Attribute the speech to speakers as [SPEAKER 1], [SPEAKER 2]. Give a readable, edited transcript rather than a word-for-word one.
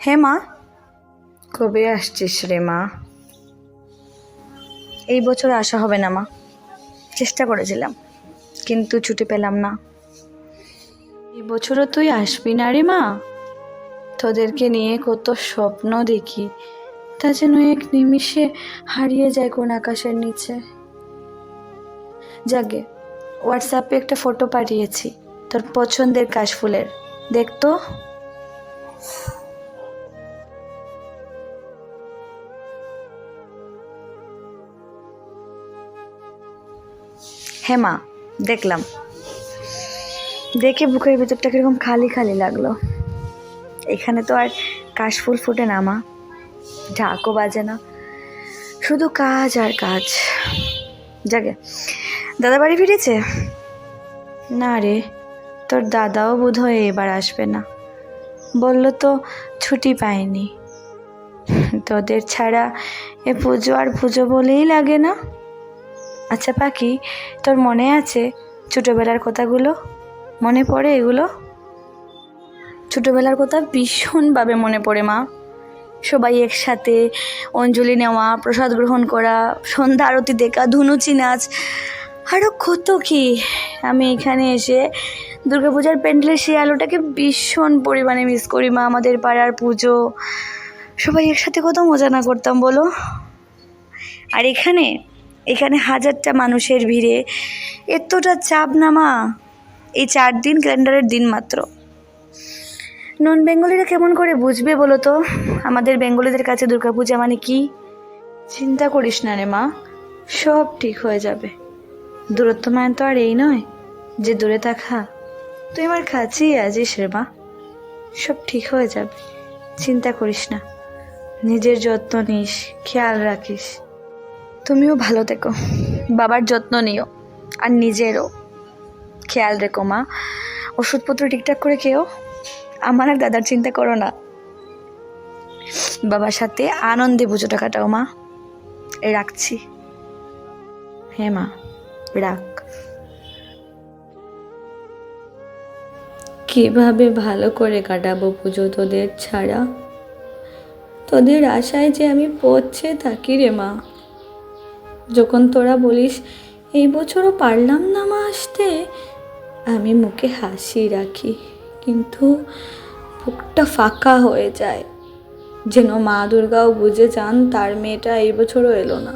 [SPEAKER 1] হে মা, কবে আসছিস রে মা? এই বছর আসা হবে না মা, চেষ্টা করেছিলাম কিন্তু ছুটি পেলাম না। এই বছরও তুই আসবি না রে মা? তোদেরকে নিয়ে কত স্বপ্ন দেখি, তা যেন এক নিমিষে হারিয়ে যায় কোন আকাশের নিচে। যাগে, হোয়াটসঅ্যাপে একটা ফটো পাঠিয়েছি তোর পছন্দের কাশফুলের, দেখ তো। হ্যাঁ মা, দেখলাম। দেখে বুকের ভেতরটা কিরকম খালি খালি লাগলো। এখানে তো আর কাশফুল ফুটে না মা, ঢাকও বাজে না, শুধু কাজ আর কাজ। যাকে, দাদা বাড়ি ফিরেছে? না রে, তোর দাদাও বোধহয় এবার আসবে না, বললো তো ছুটি পায়নি। তোদের ছাড়া এ পুজো আর পুজো বলেই লাগে না। আচ্ছা পাখি, তোর মনে আছে ছোটবেলার কথাগুলো? মনে পড়ে এগুলো? ছোটবেলার কথা ভীষণভাবে মনে পড়ে মা। সবাই একসাথে অঞ্জলি নেওয়া, প্রসাদ গ্রহণ করা, সন্ধ্যা আরতি দেখা, ধুনুচি নাচ, আরও কত কি। আমি এখানে এসে দুর্গাপূজার প্যান্ডেলের সেই আলোটাকে ভীষণ পরিমাণে মিস করি মা। আমাদের পাড়ার পুজো, সবাই একসাথে কত মজা না করতাম বলো। আর এখানে এখানে হাজারটা মানুষের ভিড়ে এতটা চাপ না মা। এই 4 দিন ক্যালেন্ডারের দিন মাত্র। নন বেঙ্গলিরা কেমন করে বুঝবে বলো তো আমাদের বেঙ্গলিদের কাছে দুর্গাপূজা মানে কি? চিন্তা করিস না রে মা, সব ঠিক হয়ে যাবে। দূরত্ব মানে তো আর এই নয় যে দূরে থাকা, তুই আমার কাছেই আছিস রে মা, সব ঠিক হয়ে যাবে। চিন্তা করিস না, নিজের যত্ন নিস, খেয়াল রাখিস। তুমিও ভালো থেকো, বাবার যত্ন নিও, আর নিজেরও খেয়াল রেখো মা। ওষুধপত্র ঠিকঠাক করে খেও, আমার আর দাদার চিন্তা করো না। বাবার সাথে আনন্দে পুজোটা কাটাও মা। রাখছি। হ্যাঁ মা, রাখ।
[SPEAKER 2] কিভাবে ভালো করে কাটাবো পুজো তোদের ছাড়া? তোদের আশায় যে আমি পড়ছে থাকি রে মা। যখন তোরা বলিস এই বছরও পারলাম না মা আসতে, আমি মুখে হাসি রাখি, কিন্তু বুকটা ফাঁকা হয়ে যায়, যেন মা দুর্গাও বুঝে যান তার মেয়েটা এই বছরও এলো না।